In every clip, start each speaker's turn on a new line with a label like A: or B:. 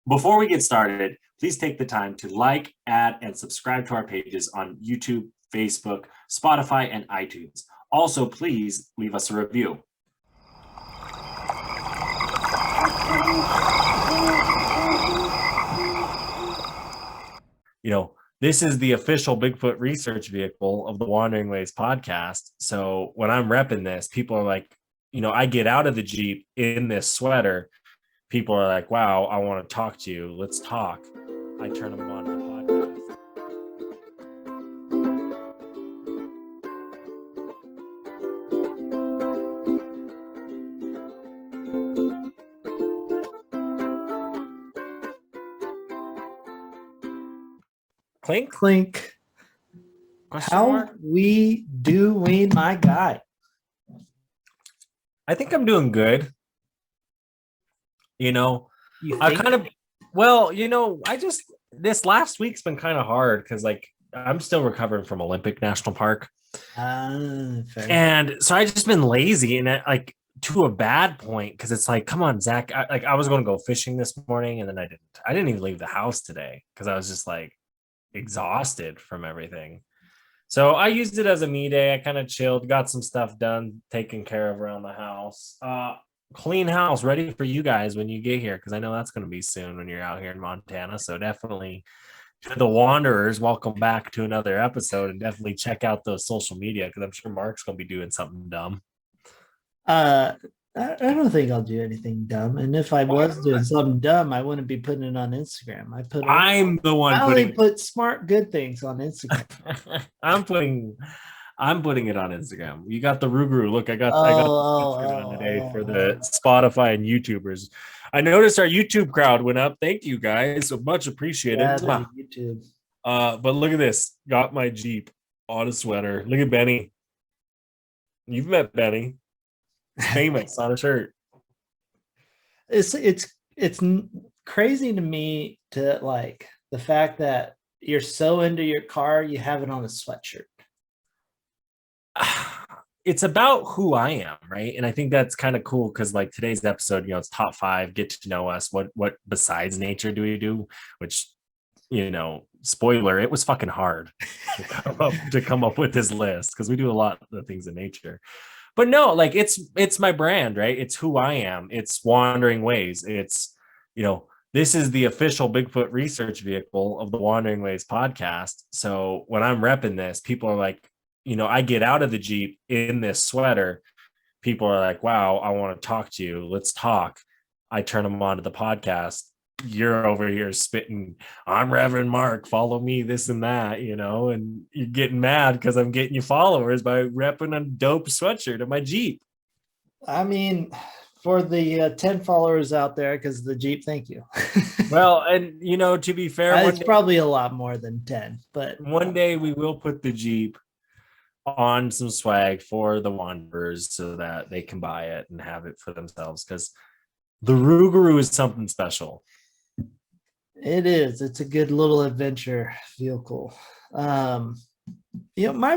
A: Before we get started, please take the time to like, add, and subscribe to our pages on YouTube, Facebook, Spotify, and iTunes. Also, please leave us a review. This is the official Bigfoot research vehicle of the Wandering Ways podcast. So when I'm repping this, people are like, I get out of the Jeep in this sweater. People are like, wow, I want to talk to you. Let's talk. I turn them on to the podcast. Clink?
B: Clink. How we doing, my guy?
A: I think I'm doing good. This last week's been kind of hard because I'm still recovering from Olympic National Park.
B: Fair.
A: And so I just been lazy and to a bad point because it's like, come on, Zach. I was going to go fishing this morning and then I didn't even leave the house today because I was just exhausted from everything. So I used it as a me day. I kind of chilled, got some stuff done, taken care of around the house. Clean house, ready for you guys when you get here, because I know that's going to be soon when you're out here in Montana. So definitely to the wanderers, welcome back to another episode, and definitely check out those social media because I'm sure Mark's going to be doing something dumb.
B: I don't think I'll do anything dumb, and if I was doing something dumb, I wouldn't be putting it on Instagram. I only put smart, good things on Instagram.
A: I'm putting it on Instagram. You got the Ruguru. Look, I got on today for the Spotify and YouTubers. I noticed our YouTube crowd went up. Thank you guys. So much appreciated.
B: Yeah, YouTube.
A: But look at this. Got my Jeep on a sweater. Look at Benny. You've met Benny. Famous on a shirt.
B: It's crazy to me to the fact that you're so into your car, you have it on a sweatshirt.
A: It's about who I am, right? And I think that's kind of cool because today's episode, it's top 5, get to know us. What besides nature do we do? Which, spoiler, it was fucking hard to come up with this list because we do a lot of things in nature. But no, it's my brand, right? It's who I am. It's Wandering Ways. It's, this is the official Bigfoot research vehicle of the Wandering Ways podcast. So when I'm repping this, people are like, I get out of the Jeep in this sweater. People are like, wow, I want to talk to you. Let's talk. I turn them on to the podcast. You're over here spitting, I'm Reverend Mark, follow me, this and that, and you're getting mad because I'm getting you followers by repping a dope sweatshirt of my Jeep.
B: I mean, for the 10 followers out there, because the Jeep, thank you.
A: Well, and to be fair,
B: it's probably a lot more than 10, but
A: one day we will put the Jeep on some swag for the wanderers so that they can buy it and have it for themselves, because the Rougarou is something special.
B: It is. It's a good little adventure vehicle. My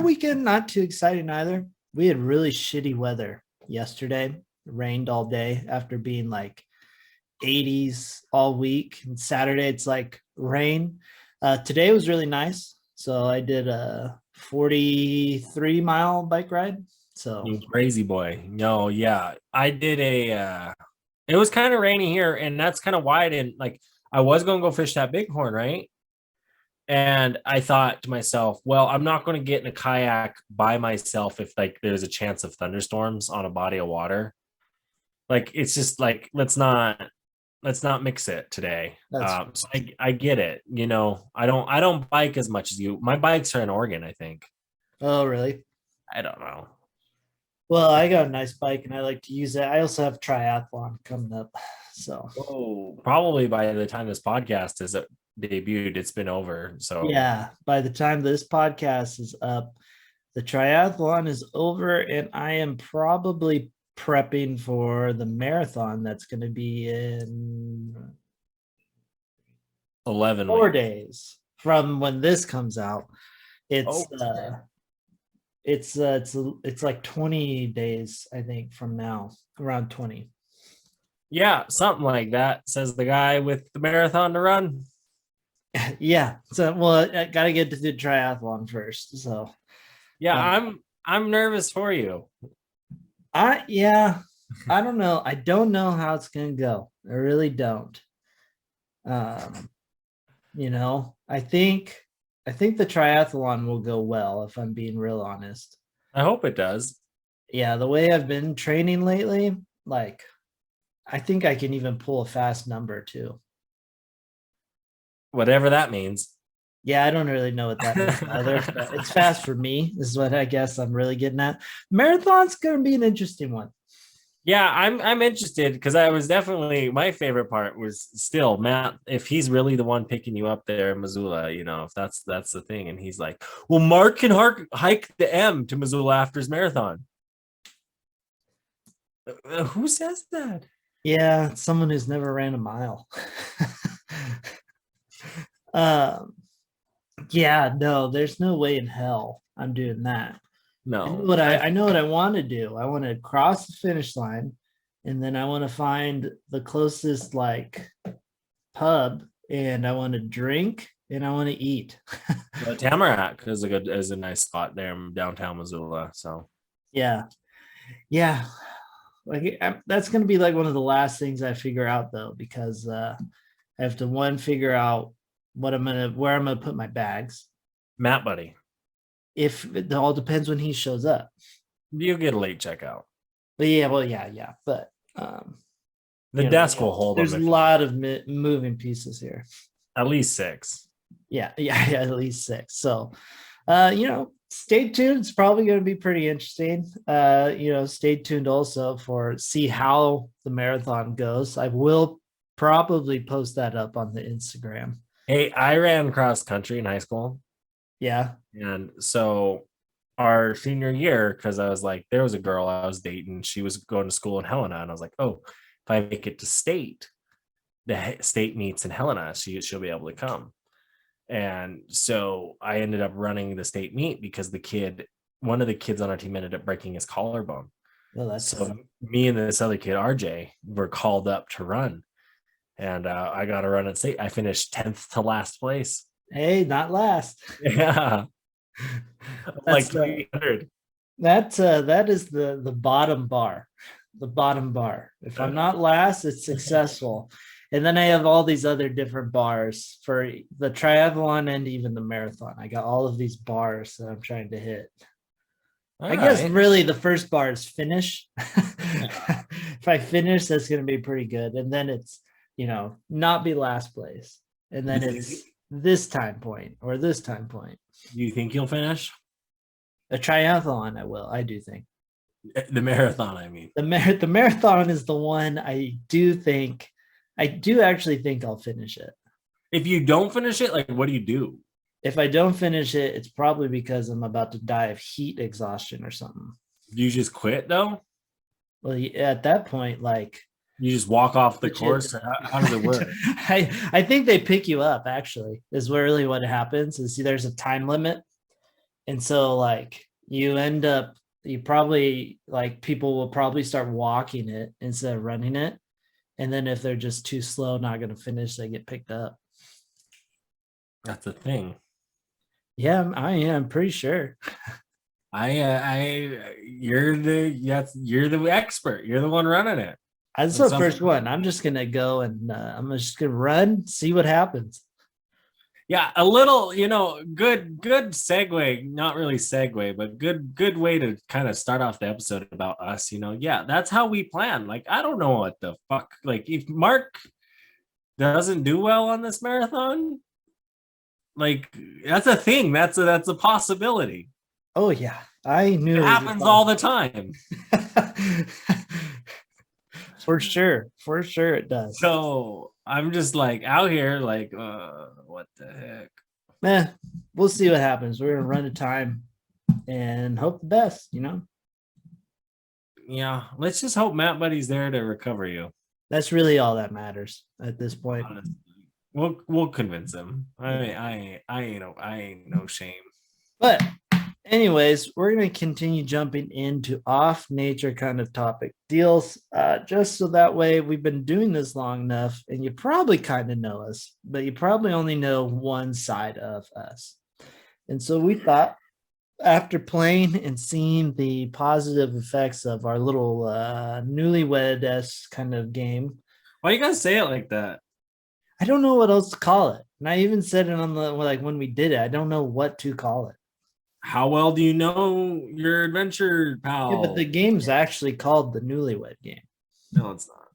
B: weekend, not too exciting either. We had really shitty weather yesterday. It rained all day after being 80s all week. And Saturday, it's rain. Today was really nice. So I did a 43-mile bike ride. So
A: you crazy boy. No, yeah. I did it was kind of rainy here, and that's kind of why I didn't I was going to go fish that bighorn, right? And I thought to myself, well, I'm not going to get in a kayak by myself if there's a chance of thunderstorms on a body of water. It's just let's not mix it today. So I get it. I don't bike as much as you. My bikes are in Oregon, I think.
B: Oh, really?
A: I don't know.
B: Well, I got a nice bike and I like to use it. I also have triathlon coming up. So
A: probably by the time this podcast is debuted, it's been over. So
B: yeah, by the time this podcast is up, the triathlon is over, and I am probably prepping for the marathon that's going to be in 4 days from when this comes out. It's it's 20 days, I think, from now, around 20.
A: Yeah, something like that, says the guy with the marathon to run.
B: Yeah. So, well, I got to get to the triathlon first. So,
A: Yeah,
B: uh,
A: I'm nervous for you.
B: yeah, I don't know. I don't know how it's going to go. I really don't. Um, I think the triathlon will go well if I'm being real honest.
A: I hope it does.
B: Yeah, the way I've been training lately, like I think I can even pull a fast number too.
A: Whatever that means.
B: Yeah, I don't really know what that means either, but it's fast for me, is what I guess I'm really getting at. Marathon's gonna be an interesting one.
A: Yeah, I'm interested because I was definitely my favorite part was still Matt. If he's really the one picking you up there in Missoula, if that's the thing, and he's like, well, Mark can hike the M to Missoula after his marathon. Who says that?
B: Yeah, someone who's never ran a mile. um, yeah, no, there's no way in hell I'm doing that. I know
A: No,
B: what I know what I want to do. I want to cross the finish line, and then I want to find the closest like pub, and I want to drink and I want to eat.
A: Tamarack is a nice spot there in downtown Missoula. So
B: Yeah, yeah. Like that's gonna be like one of the last things I figure out though, because I have to figure out where I'm gonna put my bags.
A: Matt, buddy,
B: If it all depends when he shows up.
A: you get a late checkout.
B: But yeah, well, yeah. But
A: The desk will hold
B: there's
A: them
B: a lot of moving pieces here.
A: at least 6.
B: Yeah, at least 6. So stay tuned. It's probably going to be pretty interesting. Stay tuned also for see how the marathon goes. I will probably post that up on the Instagram.
A: Hey, I ran cross country in high school.
B: Yeah.
A: And so our senior year, because I was like, there was a girl I was dating. She was going to school in Helena. And I was like, oh, if I make it to state, the state meets in Helena, she'll be able to come. And so I ended up running the state meet because one of the kids on our team ended up breaking his collarbone. So me and this other kid, RJ, were called up to run. And I got to run at state. I finished 10th to last place.
B: Hey, not last.
A: Yeah. Like 300.
B: That is the bottom bar. The bottom bar. If I'm not last, it's successful. And then I have all these other different bars for the triathlon and even the marathon. I got all of these bars that I'm trying to hit. I guess really the first bar is finish. If I finish, that's going to be pretty good. And then it's, not be last place. And then it's this time point or this time point.
A: Do you think you'll finish?
B: A triathlon, I will. I do think.
A: The marathon, I mean.
B: The marathon is the one I do actually think I'll finish it.
A: If you don't finish it, like, what do you do?
B: If I don't finish it, it's probably because I'm about to die of heat exhaustion or something.
A: Do you just quit, though?
B: Well, at that point, like...
A: You just walk off the course? How does it work?
B: I think they pick you up, actually, is really what happens. Is there's a time limit. And so, like, you probably, like, people will probably start walking it instead of running it. And then if they're just too slow, not going to finish, they get picked up.
A: That's the thing.
B: Yeah, I am pretty sure.
A: You're the expert. You're the one running it.
B: That's the first one. I'm just going to go and I'm just going to run, see what happens.
A: Yeah, a little, good segue, not really segue, but good way to kind of start off the episode about us, Yeah, that's how we plan. Like, I don't know what the fuck, like, if Mark doesn't do well on this marathon, like, that's a thing. That's a possibility.
B: Oh yeah, I knew
A: it happens all the time.
B: For sure it does.
A: So I'm just like out here like what the
B: heck. We'll see what happens. We're gonna run a time and hope the best,
A: Yeah, let's just hope Matt Buddy's there to recover you.
B: That's really all that matters at this point.
A: Honestly. We'll convince him. I ain't no shame.
B: But Anyways, we're going to continue jumping into off nature kind of topic deals, just so that way we've been doing this long enough and you probably kind of know us, but you probably only know one side of us. And so we thought, after playing and seeing the positive effects of our little newlywed-esque kind of game,
A: Why you gotta say it like that?
B: I don't know what else to call it. And I even said it on the like when we did it, I don't know what to call it.
A: How well do you know your adventure
B: Yeah, but the
A: pal?
B: game's actually called the Newlywed Game.
A: No, it's not.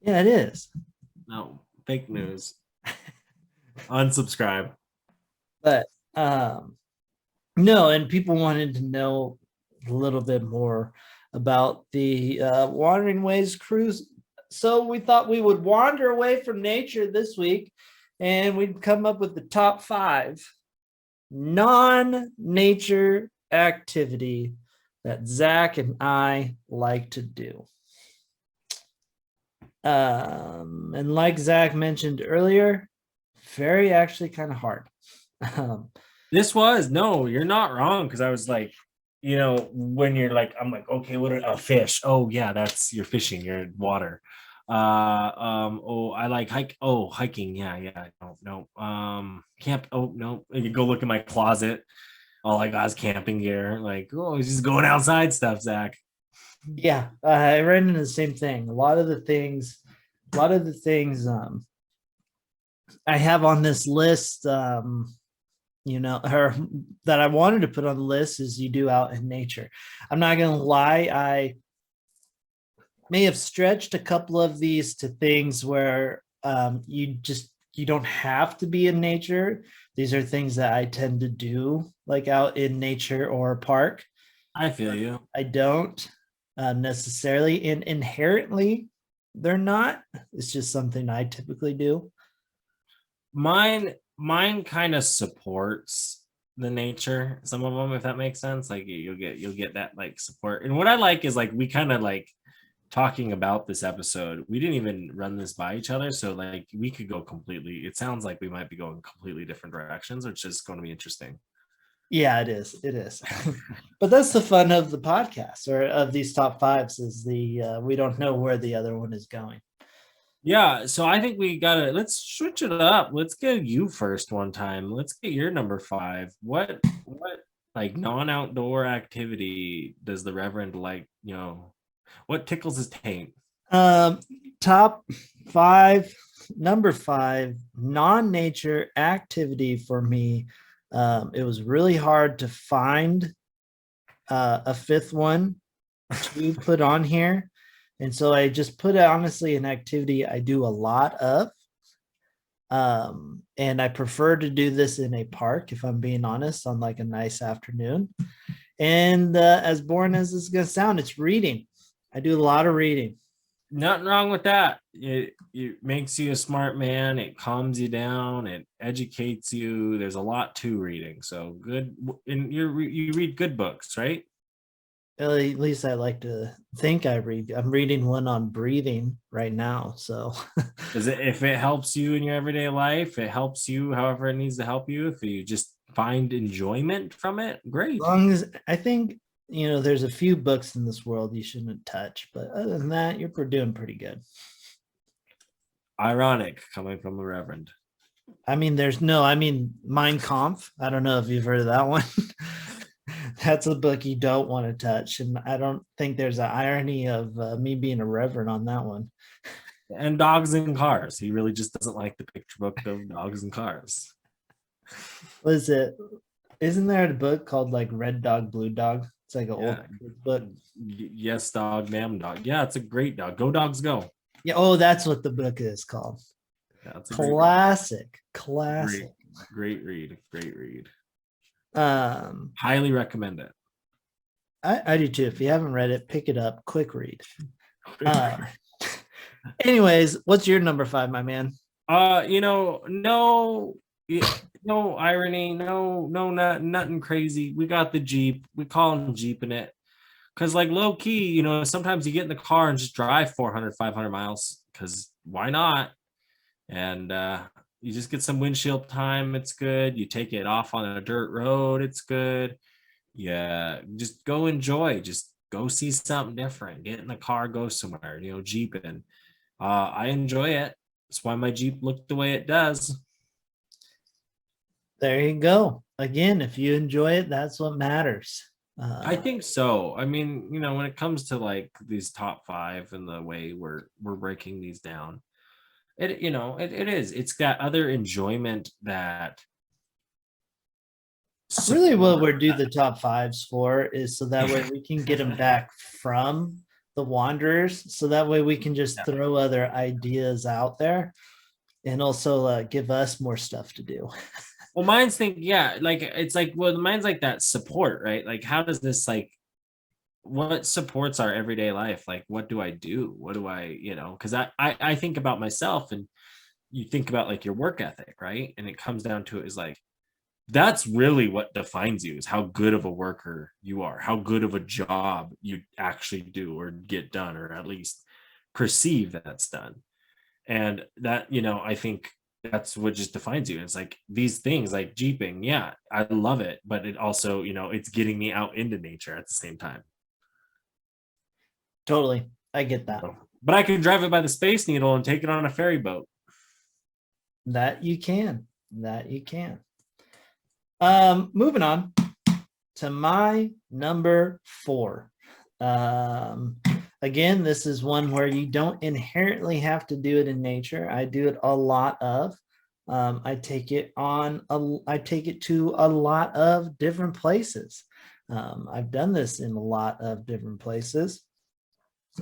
B: Yeah, it is.
A: No, fake news. Unsubscribe.
B: But no, and people wanted to know a little bit more about the Wandering Ways cruise. So we thought we would wander away from nature this week and we'd come up with the top 5 non-nature activity that Zach and I like to do. And like Zach mentioned earlier, very actually kind of hard.
A: This was no, you're not wrong. Cause I was like, when you're like, I'm like, okay, what are a fish? Oh, yeah, that's you're fishing, you're in water. Oh, I like hiking. Yeah. No. Camp. Oh, no. You go look in my closet. All I got is camping gear. Like, oh, just going outside stuff, Zach.
B: Yeah, I ran into the same thing. A lot of the things I have on this list, or that I wanted to put on the list is you do out in nature. I'm not gonna lie, I may have stretched a couple of these to things where you don't have to be in nature. These are things that I tend to do, like out in nature or a park.
A: I feel you.
B: I don't necessarily, and inherently, they're not. It's just something I typically do.
A: Mine kind of supports the nature. Some of them, if that makes sense. Like you'll get that like support. And what I like is like we kind of like talking about this episode. We didn't even run this by each other, so like we could go completely. It sounds like we might be going completely different directions, which is going to be interesting.
B: Yeah, it is. It is. But that's the fun of the podcast or of these top 5s is the we don't know where the other one is going.
A: Yeah, so I think we gotta let's switch it up. Let's get you first one time. Let's get your number 5. What like non-outdoor activity does the Reverend like? What tickles his taint?
B: Um, Top 5, number 5, non-nature activity for me. It was really hard to find a 5th one to put on here. And so I just put honestly an activity I do a lot of. And I prefer to do this in a park, if I'm being honest, on like a nice afternoon. And as boring as this is going to sound, it's reading. I do a lot of reading.
A: Nothing wrong with that. It makes you a smart man. It calms you down. It educates you. There's a lot to reading. So good. And you read good books, right?
B: At least I like to think I read. I'm reading one on breathing right now. So
A: If it helps you in your everyday life, it helps you however it needs to help you. If you just find enjoyment from it, great.
B: as long as I think, there's a few books in this world you shouldn't touch. But other than that, you're doing pretty good.
A: Ironic coming from a reverend.
B: I mean, Mein Kampf. I don't know if you've heard of that one. That's a book you don't want to touch. And I don't think there's an irony of me being a reverend on that one.
A: And dogs and cars. He really just doesn't like the picture book of dogs and cars.
B: What is it? Isn't there a book called like Red Dog, Blue Dog? It's like an old book.
A: Yes, dog, ma'am, dog. Yeah, it's a great dog. Go dogs, go.
B: Yeah. Oh, that's what the book is called.
A: Yeah, it's a
B: Classic.
A: Great read. Great read.
B: Um,
A: Highly recommend it.
B: I do too. If you haven't read it, pick it up. Quick read. Anyways, what's your number 5, my man?
A: No irony, nothing crazy. We got the Jeep. We call him Jeeping it. Because like low key, sometimes you get in the car and just drive 400, 500 miles because why not? And you just get some windshield time. It's good. You take it off on a dirt road. It's good. Yeah, just go enjoy. Just go see something different. Get in the car, go somewhere. Jeeping. I enjoy it. That's why my Jeep looked the way it does.
B: There you go. Again, if you enjoy it, that's what matters.
A: I think so. I mean, when it comes to like these top five and the way we're breaking these down, it is. It's got other enjoyment that
B: Really, what
A: support.
B: we're do the top fives for is so that way we can get them back from the Wanderers. So that way we can just
A: Yeah.
B: throw other ideas out there and also give us more stuff to do.
A: Well, mine's think, yeah, like it's like, well, mine's like that support, right? Like, how does this like what supports our everyday life? Like, what do I do? What do because I think about myself, and you think about like your work ethic, right? And it comes down to it is like that's really what defines you, is how good of a worker you are, how good of a job you actually do or get done, or at least perceive that's done. And that, I think that's what just defines you. It's like these things like jeeping, yeah, I love it, but it also, it's getting me out into nature at the same time.
B: Totally. I get that.
A: But I can drive it by the Space Needle and take it on a ferry boat.
B: That you can. That you can. Moving on to my number 4. Again, this is one where you don't inherently have to do it in nature. I do it a lot of. I take it to a lot of different places. I've done this in a lot of different places.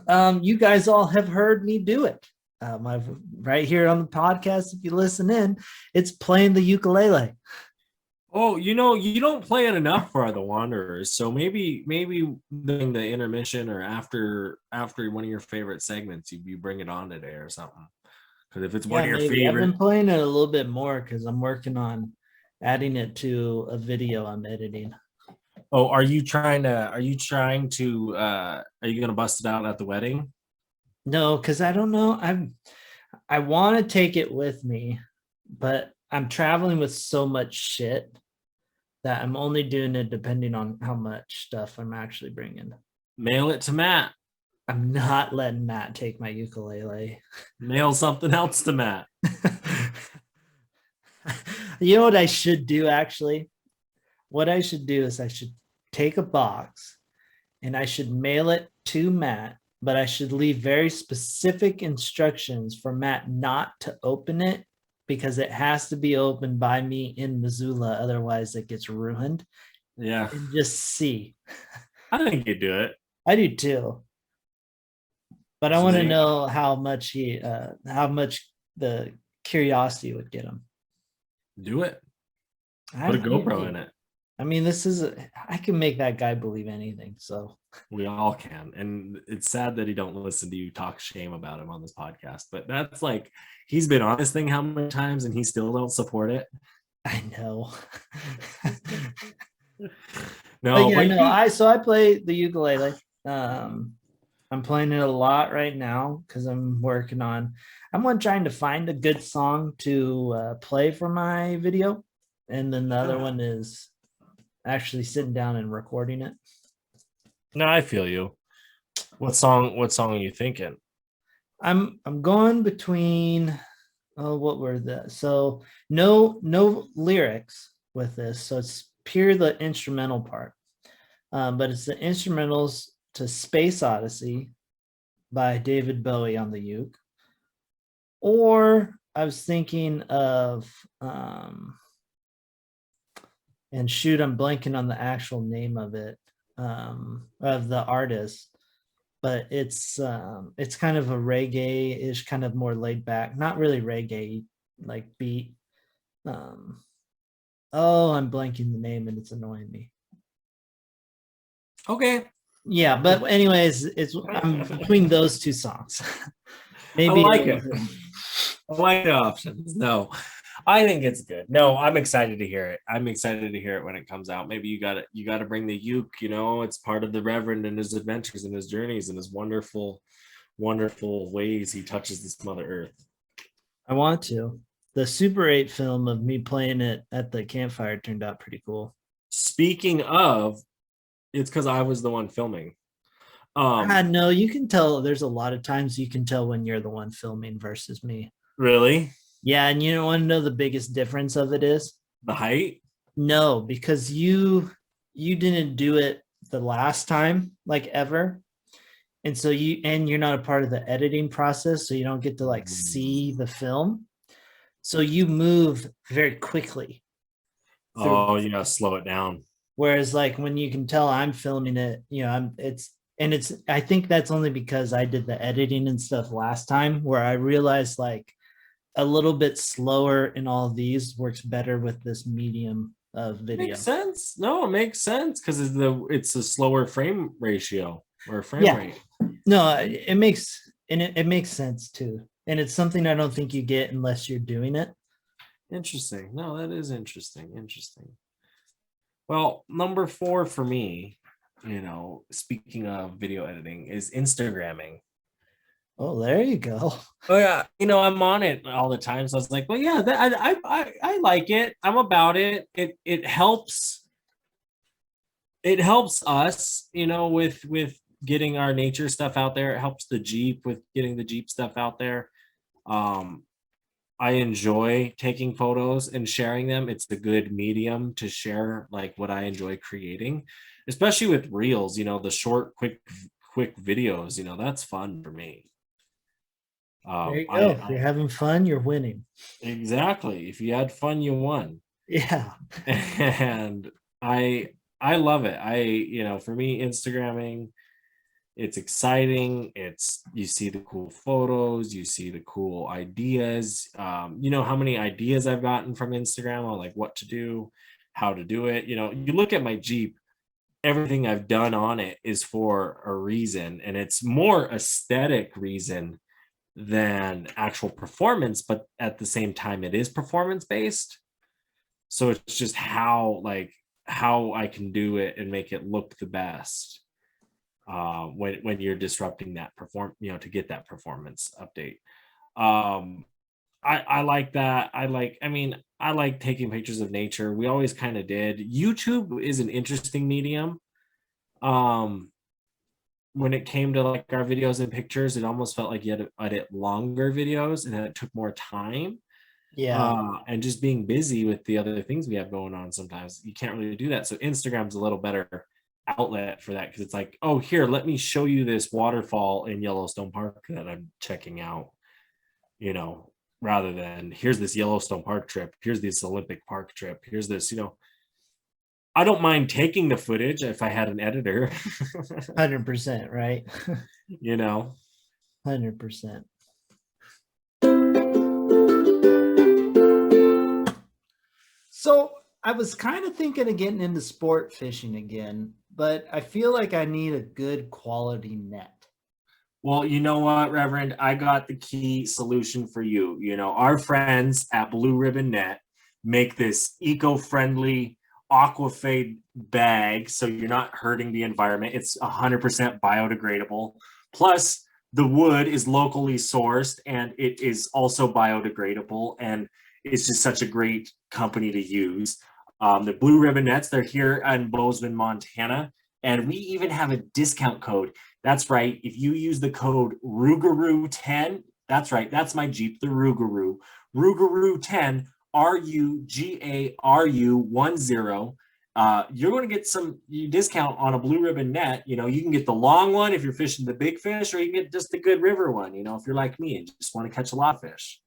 B: You guys all have heard me do it. I've right here on the podcast. If you listen in, it's playing the ukulele.
A: Oh, you don't play it enough for the Wanderers. So maybe during the intermission or after one of your favorite segments, you bring it on today or something. Because if it's one of your
B: maybe. I've
A: favorite,
B: been playing it a little bit more because I'm working on adding it to a video I'm editing.
A: oh, are you gonna bust it out at the wedding?
B: No, because I don't know. I want to take it with me, but I'm traveling with so much shit that I'm only doing it depending on how much stuff I'm actually bringing.
A: Mail it to Matt.
B: I'm not letting Matt take my ukulele.
A: Mail something else to Matt.
B: You know what I should do, actually? What I should do is I should take a box and I should mail it to Matt, but I should leave very specific instructions for Matt not to open it because it has to be opened by me in Missoula. Otherwise, it gets ruined.
A: Yeah.
B: And just see.
A: I think you do it.
B: I do too. But I want to know how much the curiosity would get him.
A: Do it. Put a GoPro in it.
B: I mean, I can make that guy believe anything. So
A: we all can. And it's sad that he don't listen to you talk shame about him on this podcast. But that's like, he's been on this thing how many times and he still don't support it.
B: I know.
A: No,
B: yeah, no. I play the ukulele. I'm playing it a lot right now because I'm trying to find a good song to play for my video. And then the other one is actually sitting down and recording it.
A: No, I feel you. What song are you thinking?
B: I'm going between what were the so no lyrics with this, so it's pure the instrumental part. But it's the instrumentals to Space Odyssey by David Bowie on the uke. Or I was thinking of and shoot, I'm blanking on the actual name of it, of the artist, but it's kind of a reggae-ish, kind of more laid back, not really reggae like beat. I'm blanking the name and it's annoying me.
A: Okay.
B: Yeah, but anyways, I'm between those two songs. Maybe
A: I like it. I like the options. No, I think it's good. No, I'm excited to hear it. I'm excited to hear it when it comes out. Maybe you got to bring the uke. It's part of the Reverend and his adventures and his journeys and his wonderful, wonderful ways he touches this Mother Earth.
B: I want to. The Super 8 film of me playing it at the campfire turned out pretty cool.
A: Speaking of It's because I was the one filming. Um,
B: No, you can tell. There's a lot of times you can tell when you're the one filming versus me.
A: really?
B: Yeah, and you want to know the biggest difference of it is?
A: The height?
B: No, because you didn't do it the last time like ever. And so you're not a part of the editing process, so you don't get to like see the film. So you move very quickly through.
A: Oh, you gotta slow it down.
B: Whereas like when you can tell I'm filming it, it's I think that's only because I did the editing and stuff last time where I realized like a little bit slower in all of these works better with this medium of video.
A: Makes sense. No, it makes sense because it's a slower frame ratio or frame
B: Yeah.
A: rate.
B: No, it makes sense too. And it's something I don't think you get unless you're doing it.
A: Interesting. No, that is interesting. Interesting. Well, number 4 for me, speaking of video editing, is Instagramming.
B: Oh, there you go.
A: Oh yeah, I'm on it all the time. So I was like, well, yeah, I like it. I'm about it. It helps. It helps us, with getting our nature stuff out there. It helps the Jeep with getting the Jeep stuff out there. Um, I enjoy taking photos and sharing them. It's a good medium to share like what I enjoy creating, especially with reels, the short, quick videos, that's fun for me.
B: There you go. If
A: I
B: you're having fun, you're winning.
A: exactly. If you had fun, you won.
B: Yeah.
A: And I love it. For me, Instagramming, it's exciting. You see the cool photos, you see the cool ideas. You know how many ideas I've gotten from Instagram on like what to do, how to do it. You look at my Jeep, everything I've done on it is for a reason, and it's more aesthetic reason than actual performance, but at the same time it is performance based. So it's just how I can do it and make it look the best when you're disrupting that to get that performance update. um I like that. I like taking pictures of nature. We always kind of did. YouTube is an interesting medium. um when it came to like our videos and pictures, it almost felt like you had to edit longer videos and then it took more time.
B: Yeah.
A: And just being busy with the other things we have going on, sometimes you can't really do that. So Instagram's a little better outlet for that because it's like, oh, here, let me show you this waterfall in Yellowstone Park that I'm checking out, you know, rather than here's this Yellowstone Park trip, here's this Olympic Park trip, here's this, I don't mind taking the footage if I had an editor.
B: 100%, right?
A: you know.
B: 100%. So I was kind of thinking of getting into sport fishing again, but I feel like I need a good quality net.
A: Well, you know what, Reverend? I got the key solution for you. Our friends at Blue Ribbon Net make this eco-friendly aquafade bag, so you're not hurting the environment. It's 100% biodegradable. Plus, the wood is locally sourced and it is also biodegradable. And it's just such a great company to use. The Blue Ribbon Nets, they're here in Bozeman, Montana. And we even have a discount code. That's right. If you use the code Rougarou10, that's right. That's my Jeep, the Rougarou. Rougarou10, Rugaru10. You're going to get some discount on a Blue Ribbon net. You can get the long one if you're fishing the big fish, or you can get just the good river one, if you're like me and just want to catch a lot of fish.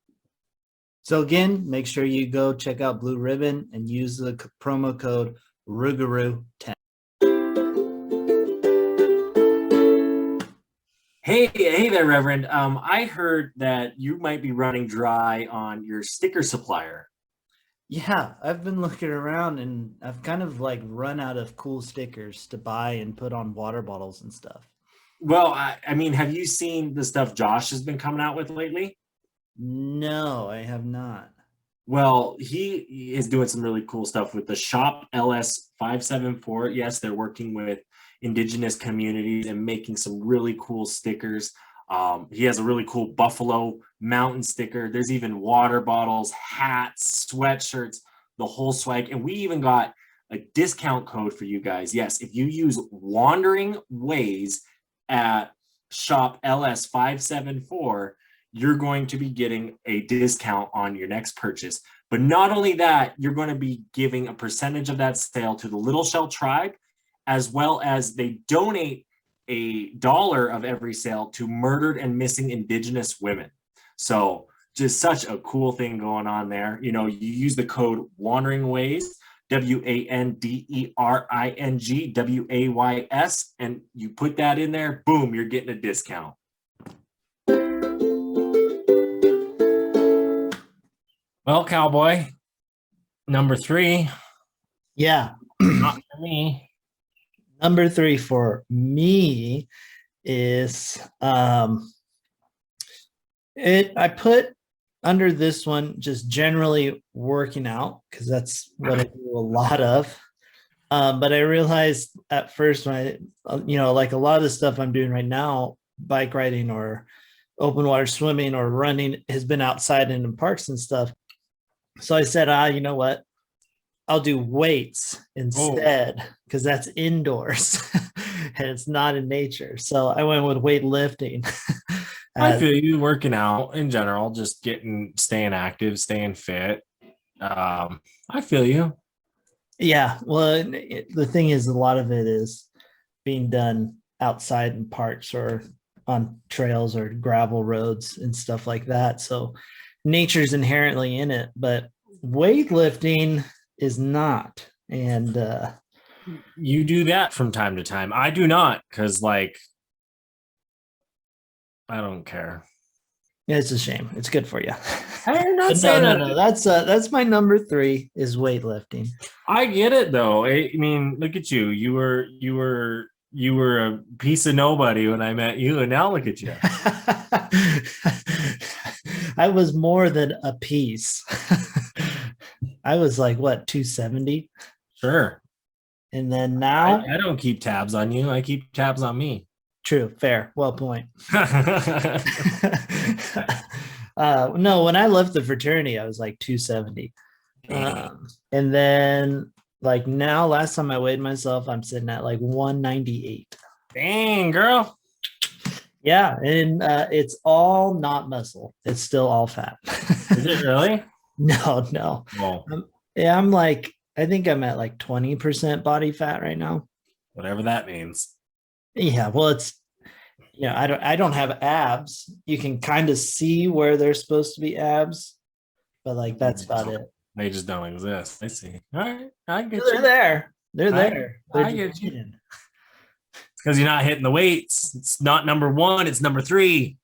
B: So again, make sure you go check out Blue Ribbon and use the promo code Rougarou10.
A: Hey there, Reverend. I heard that you might be running dry on your sticker supplier.
B: Yeah, I've been looking around and I've kind of like run out of cool stickers to buy and put on water bottles and stuff.
A: Well, I mean, have you seen the stuff Josh has been coming out with lately?
B: No, I have not.
A: Well, he is doing some really cool stuff with the Shop LS574. Yes, they're working with indigenous communities and making some really cool stickers. He has a really cool Buffalo Mountain sticker. There's even water bottles, hats, sweatshirts, the whole swag. And we even got a discount code for you guys. Yes, if you use Wandering Ways at shop LS574, you're going to be getting a discount on your next purchase. But not only that, you're going to be giving a percentage of that sale to the Little Shell Tribe, as well as they donate $1 of every sale to murdered and missing Indigenous women. So just such a cool thing going on there. You use the code Wandering Ways, WANDERING WAYS, and you put that in there, boom, you're getting a discount. Well, cowboy, number 3.
B: Yeah.
A: Not for me.
B: Number 3 for me is I put under this one just generally working out, because that's what I do a lot of. But I realized at first when I, like a lot of the stuff I'm doing right now, bike riding or open water swimming or running, has been outside and in parks and stuff. So I said, you know what? I'll do weights instead, because that's indoors and it's not in nature. So I went with weightlifting.
A: I feel you, working out in general, just staying active, staying fit. I feel you.
B: Yeah. Well, the thing is, a lot of it is being done outside in parks or on trails or gravel roads and stuff like that. So nature's inherently in it, but weightlifting is not. And
A: you do that from time to time. I do not, because I don't care.
B: It's a shame. It's good for you.
A: I'm not saying
B: no. That's my number 3 is weightlifting.
A: I get it though. I mean, look at you. You were a piece of nobody when I met you, and now look at you.
B: I was more than a piece. I was like, what, 270?
A: Sure.
B: And then now
A: I don't keep tabs on you. I keep tabs on me.
B: True. Fair. Well point. No, when I left the fraternity, I was like 270. And then now, last time I weighed myself, I'm sitting at like 198.
A: Dang, girl.
B: Yeah. And it's all not muscle. It's still all fat.
A: Is it really?
B: No.
A: Oh.
B: Yeah, I think I'm at like 20% body fat right now.
A: Whatever that means.
B: Yeah, well, it's I don't have abs. You can kind of see where they're supposed to be abs, but that's about it.
A: They just don't exist. I see. All right, I get
B: They're
A: you.
B: there. They're there.
A: I get you. It's because you're not hitting the weights. It's not number 1. It's number 3.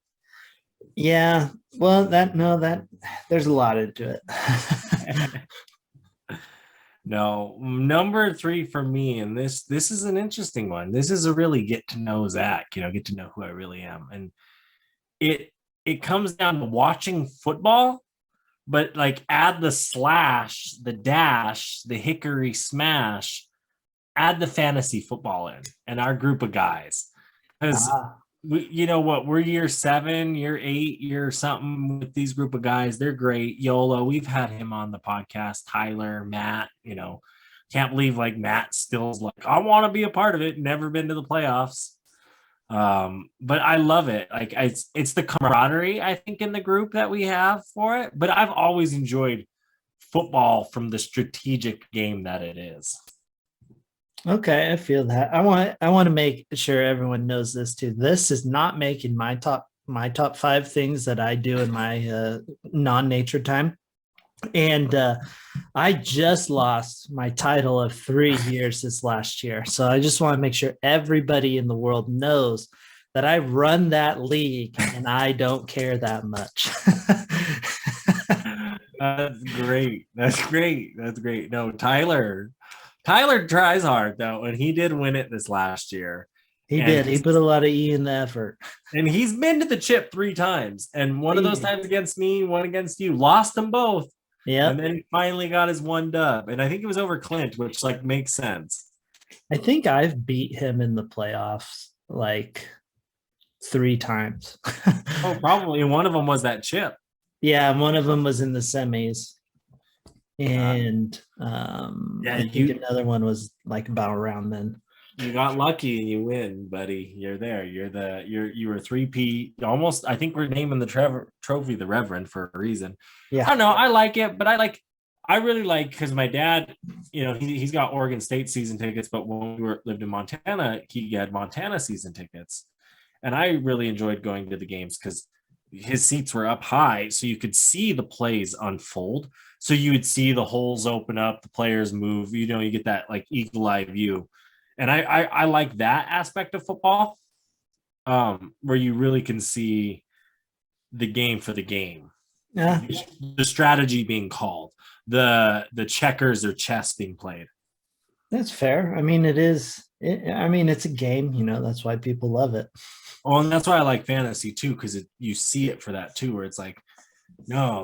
B: Yeah. Well, there's a lot into it.
A: No, number 3 for me, and this is an interesting one. This is a really get to know Zach, get to know who I really am. And it comes down to watching football, but add the slash, the dash, the hickory smash, add the fantasy football in, and our group of guys. Because we're year 7, year 8, year something with these group of guys. They're great. Yola, we've had him on the podcast. Tyler, Matt, can't believe Matt still's I want to be a part of it. Never been to the playoffs. But I love it. It's the camaraderie, I think, in the group that we have for it. But I've always enjoyed football from the strategic game that it is.
B: Okay, I feel that. I want to make sure everyone knows this too. This is not making my top 5 things that I do in my non-nature time. And I just lost my title of 3 years this last year. So I just want to make sure everybody in the world knows that I run that league and I don't care that much.
A: That's great. That's great. No, Tyler tries hard though, and he did win it this last year.
B: He did. He put a lot of E in the effort.
A: And he's been to the chip 3 times. And one of those times against me, one against you. Lost them both.
B: Yeah.
A: And then he finally got his 1 dub. And I think it was over Clint, which makes sense.
B: I think I've beat him in the playoffs 3 times.
A: Oh, probably. One of them was that chip.
B: Yeah, one of them was in the semis. And
A: Yeah,
B: I think another one was like about around then.
A: you got lucky and you win, buddy. You're there. You were 3P. Almost, I think we're naming the trophy the Reverend for a reason. I
B: Yeah.
A: don't know. I like it, but I really like because my dad, he's got Oregon State season tickets, but when lived in Montana, he had Montana season tickets. And I really enjoyed going to the games because his seats were up high, so you could see the plays unfold. So you would see the holes open up, the players move. You get that like eagle eye view, and I like that aspect of football, where you really can see the game for the game,
B: Yeah.
A: the strategy being called, the checkers or chess being played.
B: That's fair. I mean, it is. I mean, it's a game. That's why people love it.
A: Oh, and that's why I like fantasy too, because you see it for that too, where it's like, no,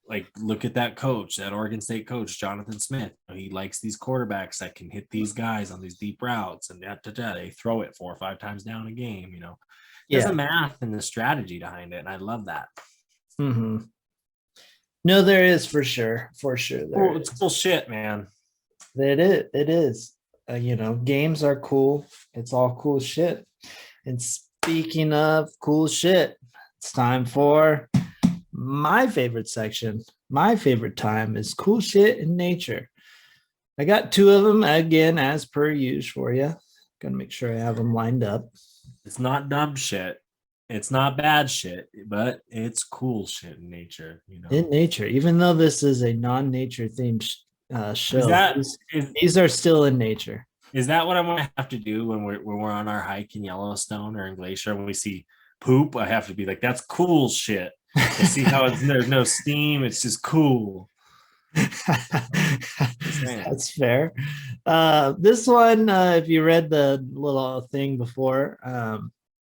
A: like look at that coach, that Oregon State coach, Jonathan Smith. He likes these quarterbacks that can hit these guys on these deep routes, and they throw it 4 or 5 times down a game. There's
B: Yeah.
A: a math and the strategy behind it, and I love that.
B: Mm-hmm. No, there is for sure. For sure.
A: It's cool shit, man.
B: It is. It is. Games are cool. It's all cool shit. And speaking of cool shit, it's time for my favorite section. My favorite time is cool shit in nature. I got 2 of them again, as per usual for you. Gotta make sure I have them lined up.
A: It's not dumb shit. It's not bad shit, but it's cool shit in nature.
B: In nature, even though this is a non-nature themed show, these are still in nature.
A: Is that what I'm gonna have to do when we're on our hike in Yellowstone or in Glacier? When we see poop, I have to be like, "That's cool shit." I see how there's no steam; it's just cool.
B: That's fair. This one, if you read the little thing before,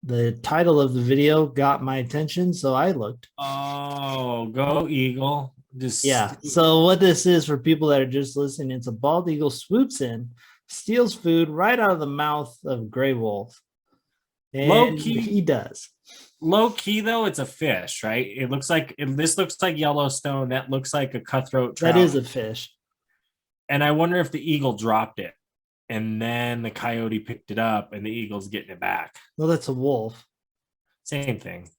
B: the title of the video got my attention, so I looked.
A: Oh, go eagle!
B: Yeah. So what this is for people that are just listening, it's a bald eagle swoops in, steals food right out of the mouth of gray wolf. And
A: low key,
B: he does.
A: Low key though, it's a fish, right? This looks like Yellowstone. That looks like a cutthroat trout.
B: That is a fish.
A: And I wonder if the eagle dropped it, and then the coyote picked it up, and the eagle's getting it back.
B: Well, that's a wolf.
A: Same thing.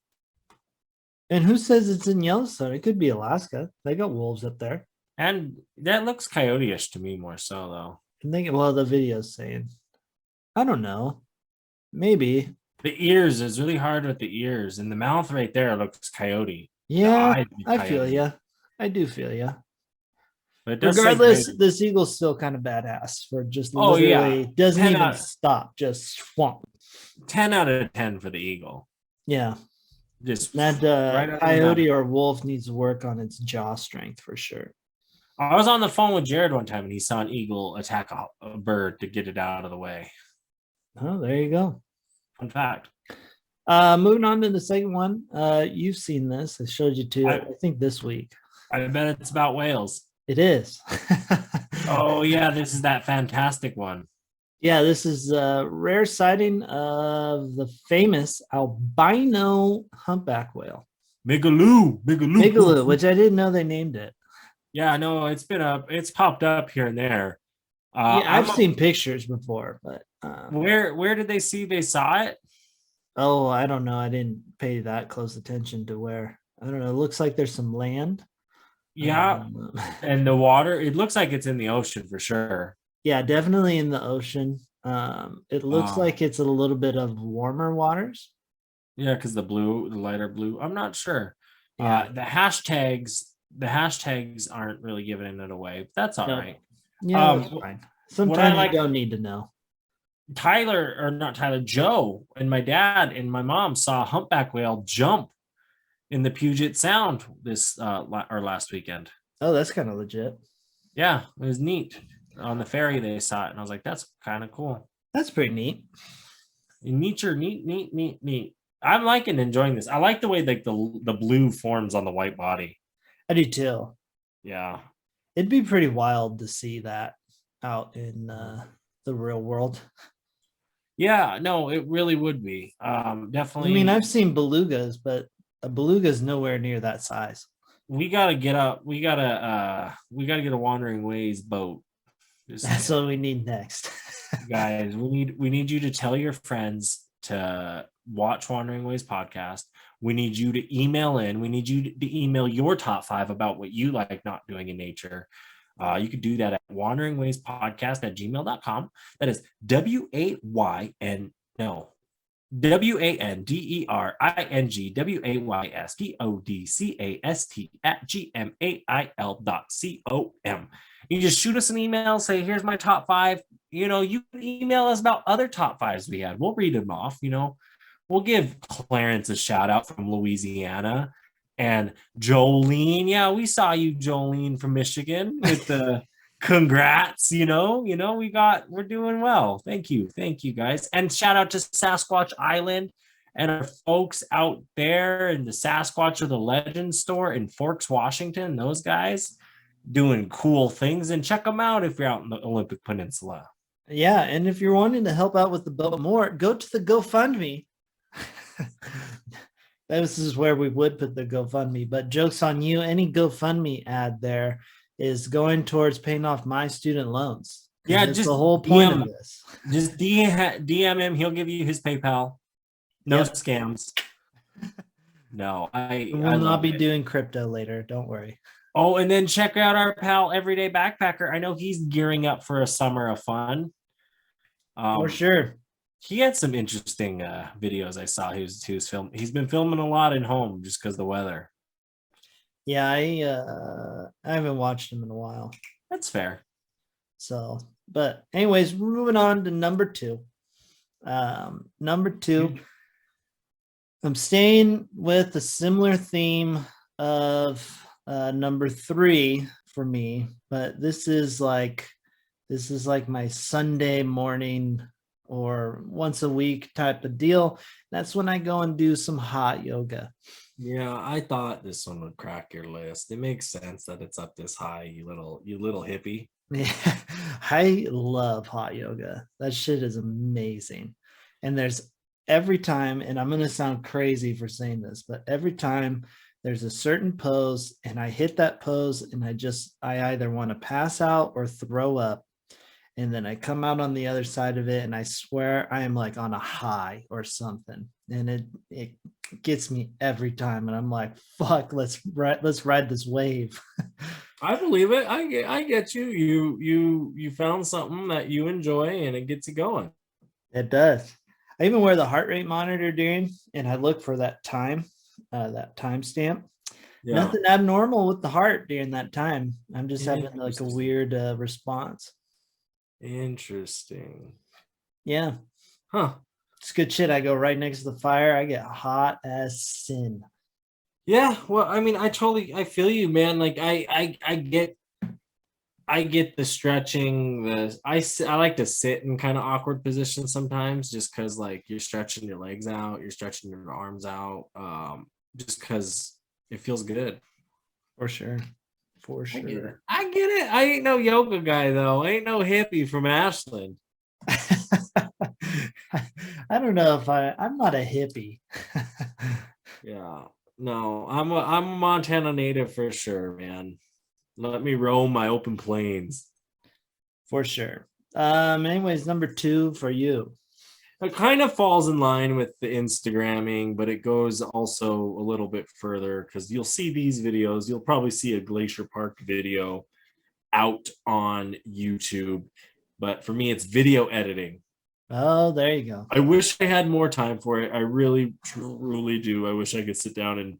B: And who says it's in Yellowstone? It could be Alaska. They got wolves up there.
A: And that looks coyote-ish to me more so, though.
B: The video's saying. I don't know. Maybe.
A: The ears is really hard with the ears, and the mouth right there looks coyote.
B: Yeah, I feel you. I do feel you.
A: But
B: regardless, this eagle's still kind of badass for just literally doesn't even stop, just swamp.
A: 10 out of 10 for the eagle.
B: Yeah.
A: Just
B: that coyote or wolf needs to work on its jaw strength for sure.
A: I was on the phone with Jared one time and he saw an eagle attack a bird to get it out of the way.
B: Oh, there you go.
A: Fun fact.
B: Moving on to the second one. You've seen this. I showed you two, I think this week.
A: I bet it's about whales.
B: It is.
A: Oh, yeah. This is that fantastic one.
B: Yeah, this is a rare sighting of the famous albino humpback whale.
A: Migaloo,
B: which I didn't know they named it.
A: Yeah, no, it's popped up here and there.
B: I've seen pictures before, but
A: where did they saw it?
B: Oh, I don't know. I didn't pay that close attention to where. I don't know. It looks like there's some land.
A: Yeah, and the water. It looks like it's in the ocean for sure.
B: Yeah, definitely in the ocean. It looks like it's a little bit of warmer waters.
A: Yeah, because the lighter blue. I'm not sure.
B: Yeah.
A: The hashtags aren't really giving it away. But that's all right.
B: Yeah, that's fine. Sometimes you don't need to know.
A: Joe and my dad and my mom saw a humpback whale jump in the Puget Sound this last weekend.
B: Oh, that's kind of legit.
A: Yeah, it was neat. On the ferry they saw it, and I was like, that's kind of cool.
B: That's pretty neat.
A: Nature, neat. I'm liking enjoying this. I like the way like the blue forms on the white body.
B: I do too.
A: Yeah.
B: It'd be pretty wild to see that out in the real world.
A: Yeah, no, it really would be. Definitely.
B: I mean, I've seen belugas, but a beluga is nowhere near that size.
A: we gotta get up. We gotta get a Wandering Ways boat. Just
B: That's what we need next.
A: guys, we need you to tell your friends to watch Wandering Ways podcast. We need you to email in. We need you to email your top 5 about what you like not doing in nature. You could do that at wanderingwayspodcast@gmail.com. That is WAYN no WANDERINGWAYSPODCAST@gmail.com. You just shoot us an email, say, here's my top 5. You can email us about other top 5s we had. We'll read them off. We'll give Clarence a shout out from Louisiana. And Jolene, yeah, we saw you, Jolene from Michigan, with the congrats. We're doing well. Thank you, guys, and shout out to Sasquatch Island and our folks out there in the Sasquatch or the Legend store in Forks, Washington. Those guys doing cool things, and check them out if you're out in the Olympic Peninsula.
B: Yeah, and if you're wanting to help out with the boat more, go to the GoFundMe. This is where we would put the GoFundMe, but joke's on you. Any GoFundMe ad there is going towards paying off my student loans.
A: Yeah,
B: that's
A: just
B: the whole point of this.
A: Just DM him. He'll give you his PayPal. No scams. No, I
B: will not be
A: it.
B: doing crypto later. Don't worry.
A: Oh, and then check out our pal Everyday Backpacker. I know he's gearing up for a summer of fun.
B: For sure.
A: He had some interesting videos I saw. He was filming. He's been filming a lot at home just because of the weather.
B: Yeah, I haven't watched him in a while.
A: That's fair.
B: So, but anyways, moving on to number 2. Number 2, I'm staying with a similar theme of number 3 for me, but this is like my Sunday morning or once a week type of deal. That's when I go and do some hot yoga.
A: Yeah, I thought this one would crack your list. It makes sense that it's up this high, you little hippie.
B: Yeah, I love hot yoga. That shit is amazing. And there's every time, and I'm going to sound crazy for saying this, but every time there's a certain pose and I hit that pose and I either want to pass out or throw up. And then I come out on the other side of it and I swear I am like on a high or something. And it gets me every time. And I'm like, fuck, let's ride this wave.
A: I believe it. I get you. You found something that you enjoy and it gets you going.
B: It does. I even wear the heart rate monitor during, and I look for that timestamp. Yeah. Nothing abnormal with the heart during that time. I'm just having like a weird response.
A: Interesting.
B: Yeah.
A: Huh.
B: It's good shit. I go right next to the fire. I get hot as sin.
A: Yeah. Well, I mean, I feel you, man. Like I get the stretching. I like to sit in kind of awkward positions sometimes, just because like you're stretching your legs out, you're stretching your arms out, just because it feels good.
B: For sure.
A: I get it. I ain't no yoga guy though. I ain't no hippie from Ashland.
B: I don't know if I'm not a hippie.
A: Yeah. No, I'm a Montana native for sure, man. Let me roam my open plains.
B: For sure. Anyways, number 2 for you.
A: It kind of falls in line with the Instagramming, but it goes also a little bit further because you'll see these videos. You'll probably see a Glacier Park video out on YouTube. But for me, it's video editing.
B: Oh, there you go.
A: I wish I had more time for it. I really, truly do. I wish I could sit down and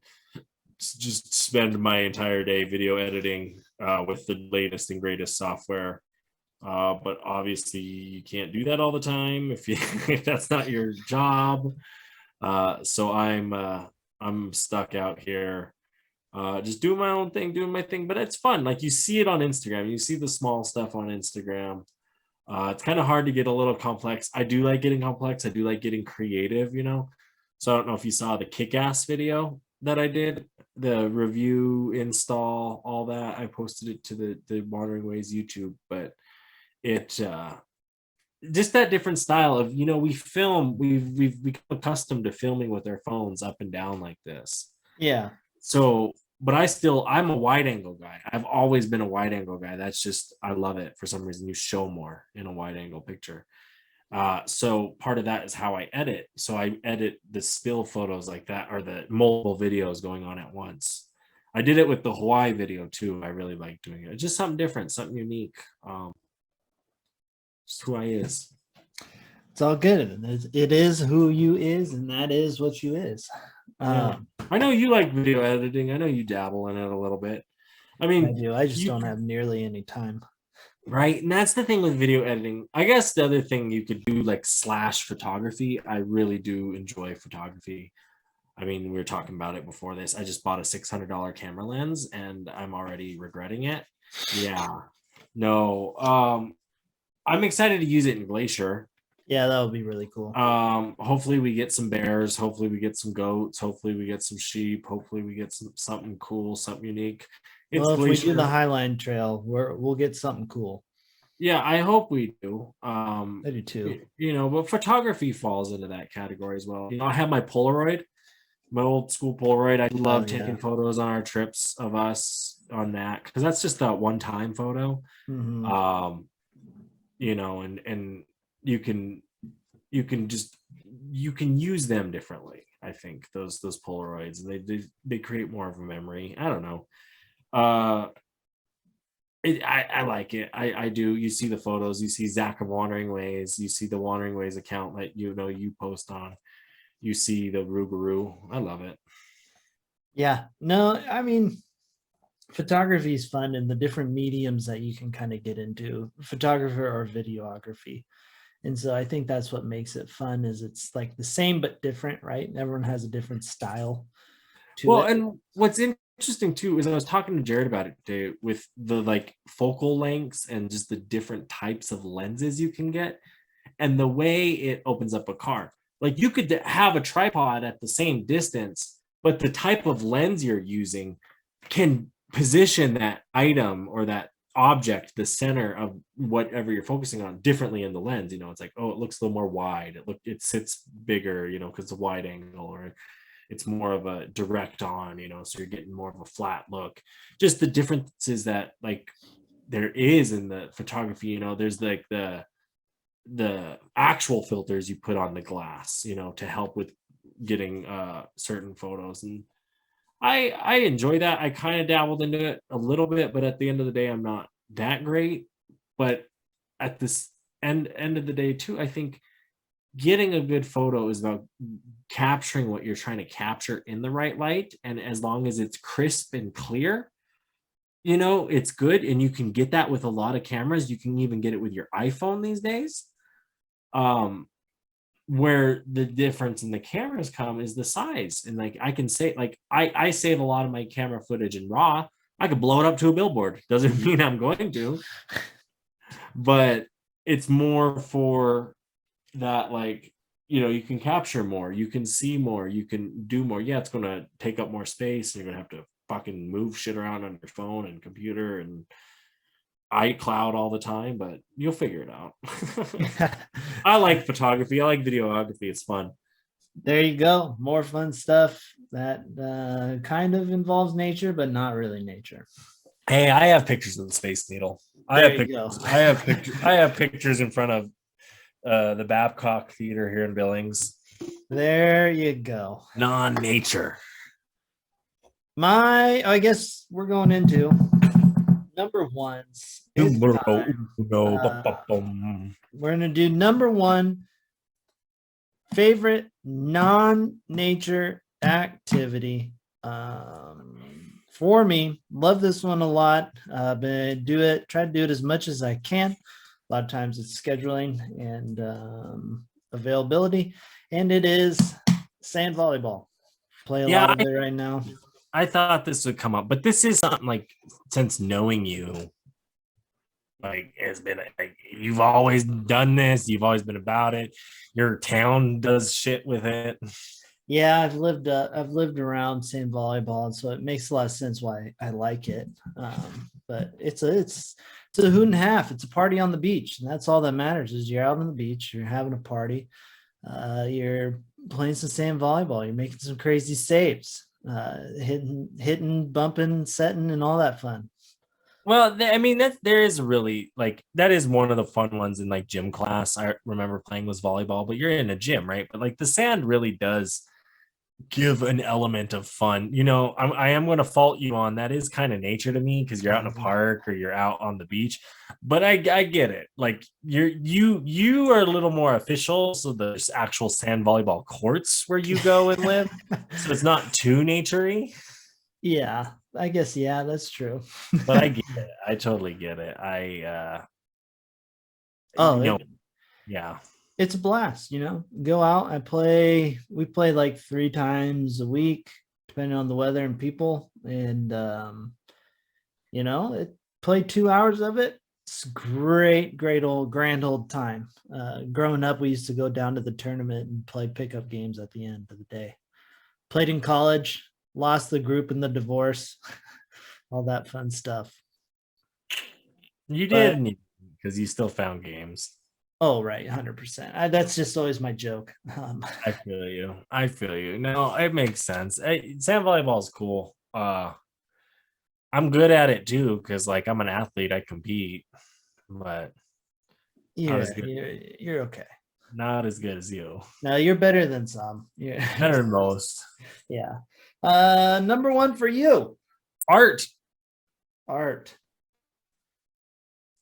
A: just spend my entire day video editing with the latest and greatest software. But obviously you can't do that all the time if that's not your job. So I'm stuck out here, just doing my own thing, doing my thing, but it's fun. Like you see it on Instagram, you see the small stuff on Instagram. It's kind of hard to get a little complex. I do like getting complex. I do like getting creative, So I don't know if you saw the kick-ass video that I did, the review, install, all that. I posted it to the Wandering Ways YouTube, but it just that different style of we've become accustomed to filming with our phones up and down like this.
B: Yeah.
A: So but I'm a wide angle guy. I've always been a wide angle guy. That's just, I love it. For some reason, you show more in a wide angle picture. So part of that is how I edit. So I edit the still photos like that, or the multiple videos going on at once. I did it with the Hawaii video too. I really like doing it. It's just something different, something unique. Just who I is.
B: It's all good. It is who you is, and that is what you is.
A: Yeah. I know you like video editing. I know you dabble in it a little bit. I mean,
B: I do. I just don't have nearly any time.
A: Right. And that's the thing with video editing. I guess the other thing you could do, like slash photography. I really do enjoy photography. I mean, we were talking about it before this. I just bought a $600 camera lens and I'm already regretting it. Yeah. No. I'm excited to use it in Glacier.
B: Yeah, that would be really cool.
A: Hopefully we get some bears. Hopefully we get some goats. Hopefully we get some sheep. Hopefully we get something cool, something unique.
B: Well, if we do the Highline Trail, we'll get something cool.
A: Yeah, I hope we do.
B: I do too.
A: But photography falls into that category as well. I have my Polaroid, my old school Polaroid. I love taking photos on our trips of us on that, because that's just that one-time photo.
B: Mm-hmm.
A: And you can use them differently. I think those Polaroids, and they create more of a memory. I don't know. I like it. I do. You see the photos, you see Zach of Wandering Ways, you see the Wandering Ways account that you post on, you see the Rougarou. I love it.
B: Yeah, no, I mean, photography is fun, and the different mediums that you can kind of get into, photographer or videography. And so I think that's what makes it fun, is it's like the same but different, right? Everyone has a different style to it.
A: And what's interesting too is I was talking to Jared about it today, with the like focal lengths and just the different types of lenses you can get, and the way it opens up a car. Like, you could have a tripod at the same distance, but the type of lens you're using can position that item or that object, the center of whatever you're focusing on, differently in the lens. It's like, oh, it looks a little more wide. It sits bigger, because it's a wide angle, or it's more of a direct on, so you're getting more of a flat look. Just the differences that like there is in the photography. There's like the actual filters you put on the glass, to help with getting certain photos. And I enjoy that. I kind of dabbled into it a little bit, but at the end of the day, I'm not that great. But at this end of the day too, I think getting a good photo is about capturing what you're trying to capture in the right light. And as long as it's crisp and clear, it's good. And you can get that with a lot of cameras. You can even get it with your iPhone these days. Where the difference in the cameras come is the size. And like, I can say, like, I save a lot of my camera footage in RAW. I could blow it up to a billboard. Doesn't mean I'm going to, but it's more for that, like, you can capture more, you can see more, you can do more. Yeah, it's going to take up more space. You're going to have to fucking move shit around on your phone and computer and iCloud all the time, but you'll figure it out. I like photography. I like videography. It's fun.
B: There you go. More fun stuff that kind of involves nature, but not really nature.
A: Hey, I have pictures of the Space Needle. I have pictures in front of the Babcock Theater here in Billings.
B: There you go.
A: Non-nature.
B: I guess we're going into number ones. We're gonna do number one favorite non-nature activity. For me, love this one a lot. Try to do it as much as I can. A lot of times it's scheduling and availability, and it is sand volleyball. Play a lot of it right now.
A: I thought this would come up, but this is something like, since knowing you, like, it's been like, you've always done this. You've always been about it. Your town does shit with it.
B: Yeah, I've lived around sand volleyball, and so it makes a lot of sense why I like it. But it's a hoot and a half. It's a party on the beach, and that's all that matters. Is you're out on the beach, you're having a party, you're playing some sand volleyball, you're making some crazy saves. hitting, bumping, setting, and all that fun.
A: Well, I mean there is really like that is one of the fun ones in like gym class. I remember playing was volleyball, but you're in a gym, right? But like the sand really does give an element of fun. I am going to fault you on that is kind of nature to me because you're out in a park or you're out on the beach. But I get it. Like you are a little more official, so there's actual sand volleyball courts where you go and live, so it's not too naturey.
B: Yeah, I guess. Yeah, that's true.
A: But I get it. I totally get it.
B: Oh,
A: You know, yeah.
B: it's a blast. Go out. We play like 3 times a week, depending on the weather and people. And play 2 hours of it. It's great, great grand old time. Growing up, we used to go down to the tournament and play pickup games at the end of the day. Played in college, lost the group in the divorce, all that fun stuff.
A: You
B: But
A: did because you still found games.
B: oh, right, 100%. That's just always my joke.
A: I feel you. I feel you. No, it makes sense. Sand volleyball is cool. I'm good at it too because like I'm an athlete. I compete, but not as good.
B: You're okay.
A: Not as good as you.
B: No, you're better than some. Yeah.
A: Better than most.
B: Yeah. Number one for you.
A: Art.
B: Art.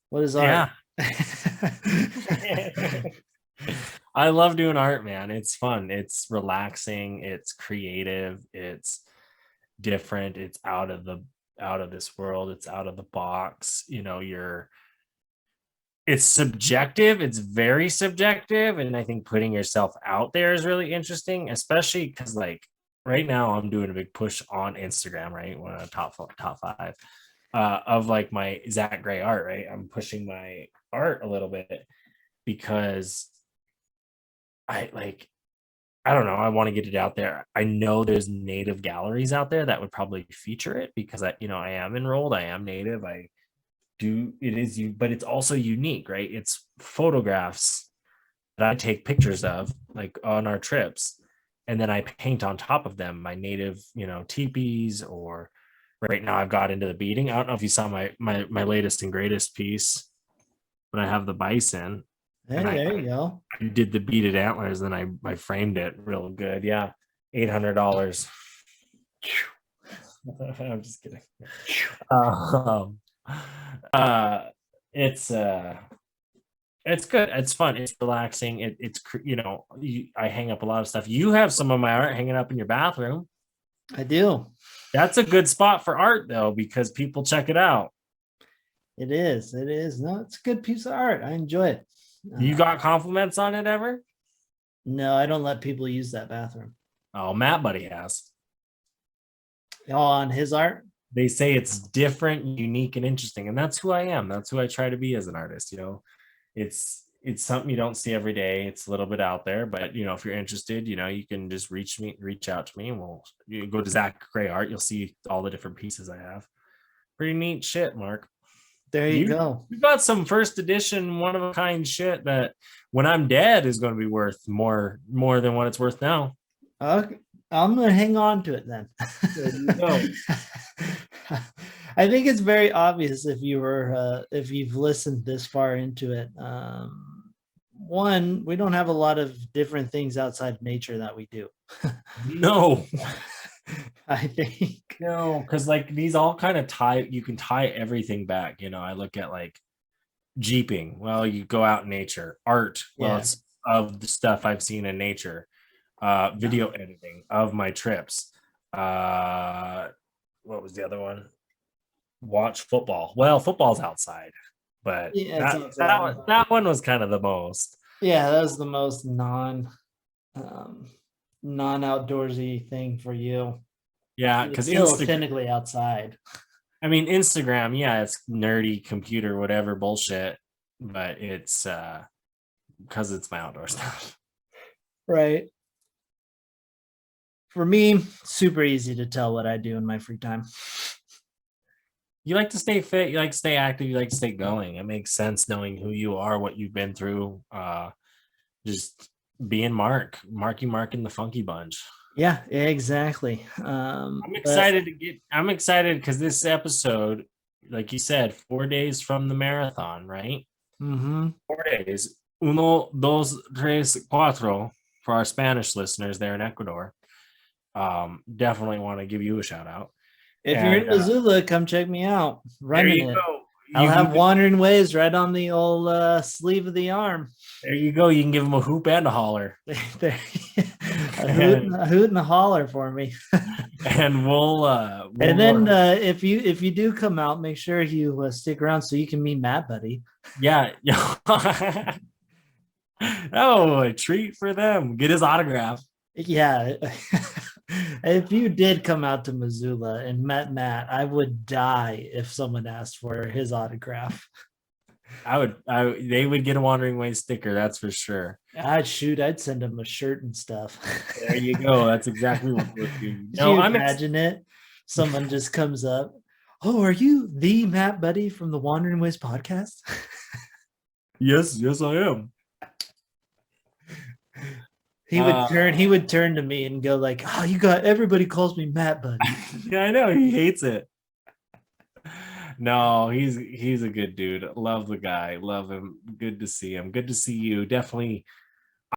B: What is art?
A: Yeah. I love doing art, man. It's fun. It's relaxing. It's creative. It's different. It's out of this world. It's out of the box. It's subjective. It's very subjective. And I think putting yourself out there is really interesting, especially because like right now I'm doing a big push on Instagram, right? One of the top 5 of like my Zach Gray art, right? I'm pushing my art a little bit because I don't know. I want to get it out there. I know there's native galleries out there that would probably feature it because I am enrolled. I am native. I do. It is you, but it's also unique, right? It's photographs that I take pictures of, like on our trips, and then I paint on top of them my native, teepees. Or right now I've got into the beading. I don't know if you saw my latest and greatest piece, but I have the bison.
B: Hey, there you go.
A: I did the beaded antlers, and I framed it real good. Yeah, $800. I'm just kidding. Um, uh, it's it's good. It's fun. It's relaxing. I hang up a lot of stuff. You have some of my art hanging up in your bathroom.
B: I do.
A: That's a good spot for art though, because people check it out.
B: It is. It is. No, it's a good piece of art. I enjoy it.
A: You got compliments on it ever?
B: No, I don't let people use that bathroom.
A: Oh, Matt Buddy has.
B: On his art?
A: They say it's different, unique, and interesting. And that's who I am. That's who I try to be as an artist. It's something you don't see every day. It's a little bit out there, but if you're interested, you can just reach out to me, and you go to Zach Gray Art. You'll see all the different pieces I have. Pretty neat shit, Mark.
B: There you go.
A: You got some first edition, one of a kind shit that when I'm dead is going to be worth more than what it's worth now.
B: Okay. I'm going to hang on to it then.
A: There you go.
B: I think it's very obvious if you've listened this far into it. One, we don't have a lot of different things outside of nature that we do.
A: No.
B: I think
A: no, because like these all kind of you can tie everything back. I look at like jeeping. Well, you go out in nature. Art. Well, it's of the stuff I've seen in nature. Video editing of my trips. What was the other one? Watch football. Well, football's outside, but that one was kind of the most.
B: Yeah, that was the most non-outdoorsy thing for you.
A: Yeah, because
B: it's still technically outside.
A: I mean, Instagram, yeah, it's nerdy computer, whatever bullshit, but it's because it's my outdoor stuff.
B: Right. For me, super easy to tell what I do in my free time.
A: You like to stay fit, you like to stay active, you like to stay going. It makes sense knowing who you are, what you've been through. Just being Marky Mark and the Funky Bunch.
B: Yeah, exactly. But
A: I'm excited because this episode, like you said, 4 days from the marathon, right?
B: mhm.
A: 4 days. Uno, dos, tres, cuatro for our Spanish listeners there in Ecuador. Definitely want to give you a shout out.
B: If you're
A: And
B: in Missoula, come check me out.
A: there
B: Running
A: you
B: it.
A: go.
B: I'll
A: You can
B: have Wandering Ways right on the old sleeve of the arm.
A: there you go. You can give them a hoop and a holler.
B: There,
A: and,
B: a hoot and a holler for me.
A: and we'll
B: And then
A: work.
B: if you do come out, make sure you stick around so you can meet Matt, buddy.
A: Yeah. Oh, a treat for them. Get his autograph.
B: Yeah. If you did come out to Missoula and met Matt, I would die if someone asked for his autograph.
A: They would get a Wandering Way sticker, that's for sure.
B: I'd send him a shirt and stuff.
A: There you go. That's exactly what we'll do.
B: Could
A: No,
B: you imagine it? Someone just comes up. Oh, are you the Matt Buddy from the Wandering Ways podcast?
A: yes, I am.
B: He would turn to me and go like, "Oh, you got everybody calls me Matt Buddy."
A: Yeah, I know he hates it. No, he's a good dude. Love the guy. Love him. Good to see him. Good to see you. Definitely,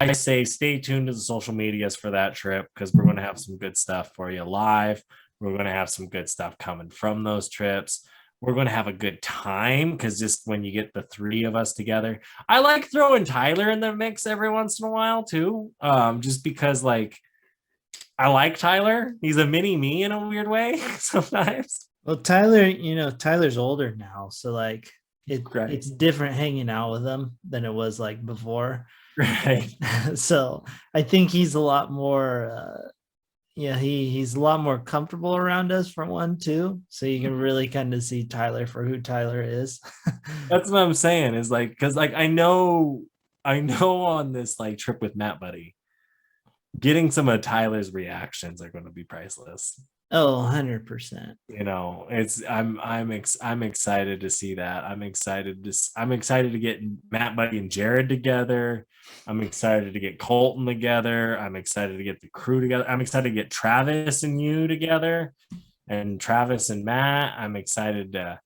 A: I say stay tuned to the social medias for that trip because we're going to have some good stuff for you live. We're going to have some good stuff coming from those trips. We're going to have a good time because just when you get the three of us together, I like throwing Tyler in the mix every once in a while too. Just because like I like Tyler. He's a mini me in a weird way sometimes.
B: Well, Tyler, Tyler's older now, so like
A: Right.
B: it's different hanging out with him than it was like before.
A: Right.
B: So I think he's a lot more yeah, he's a lot more comfortable around us for one too. So you can really kind of see Tyler for who Tyler is.
A: That's what I'm saying is like because like I know on this like trip with Matt Buddy, getting some of Tyler's reactions are going to be priceless.
B: Oh, 100%.
A: You know, I'm excited to see that. I'm excited to get Matt Buddy and Jared together. I'm excited to get Colton together. I'm excited to get the crew together. I'm excited to get Travis and you together and Travis and Matt. I'm excited to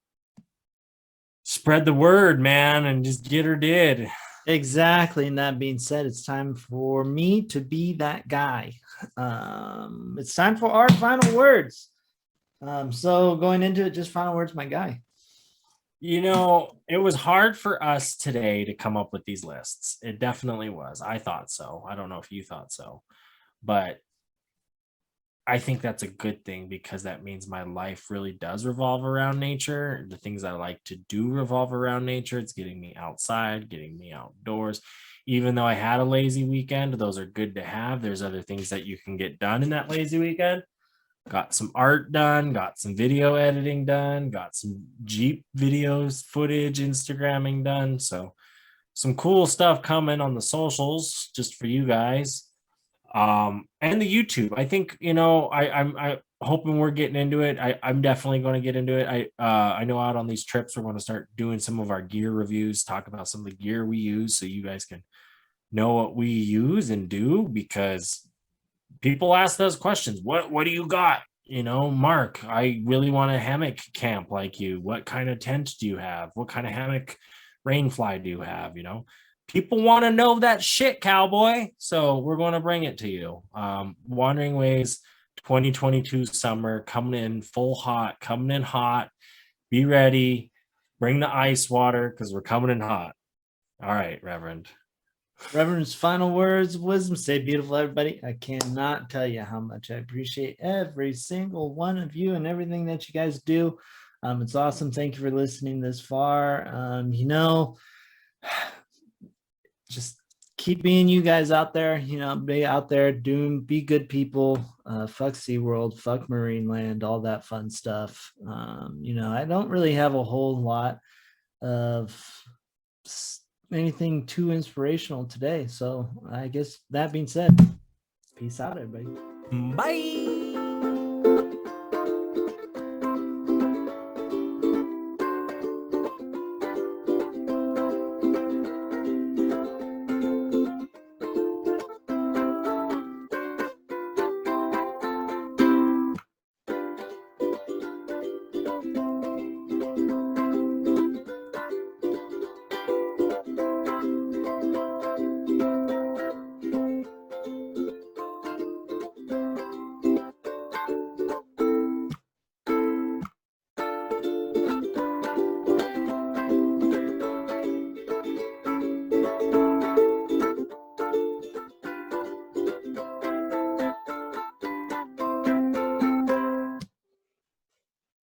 A: spread the word, man, and just get her did.
B: Exactly. And that being said, it's time for me to be that guy. It's time for our final words. So going into it, just final words, my guy.
A: You know, it was hard for us today to come up with these lists. It definitely was. I thought so. I don't know if you thought so, but I think that's a good thing because that means my life really does revolve around nature. The things I like to do revolve around nature. It's getting me outside, getting me outdoors. Even though I had a lazy weekend, those are good to have. There's other things that you can get done in that lazy weekend. Got some art done, got some video editing done, got some Jeep videos, footage, Instagramming done. So some cool stuff coming on the socials just for you guys. And the YouTube. I think, I'm hoping we're getting into it. I'm definitely going to get into it. I know out on these trips we're going to start doing some of our gear reviews, talk about some of the gear we use so you guys can know what we use and do because people ask those questions. What do you got? Mark, I really want a hammock camp like you. What kind of tent do you have? What kind of hammock rainfly do you have? People want to know that shit, cowboy. So we're going to bring it to you. Wandering Ways 2022 summer coming in full hot, coming in hot. Be ready. Bring the ice water because we're coming in hot. All right, Reverend.
B: Reverend's final words of wisdom. Stay beautiful, everybody. I cannot tell you how much I appreciate every single one of you and everything that you guys do. It's awesome. Thank you for listening this far. Just keep being you guys out there, be out there be good people, fuck SeaWorld, fuck Marineland, all that fun stuff. I don't really have a whole lot of anything too inspirational today. So I guess that being said, peace out, everybody.
A: Bye.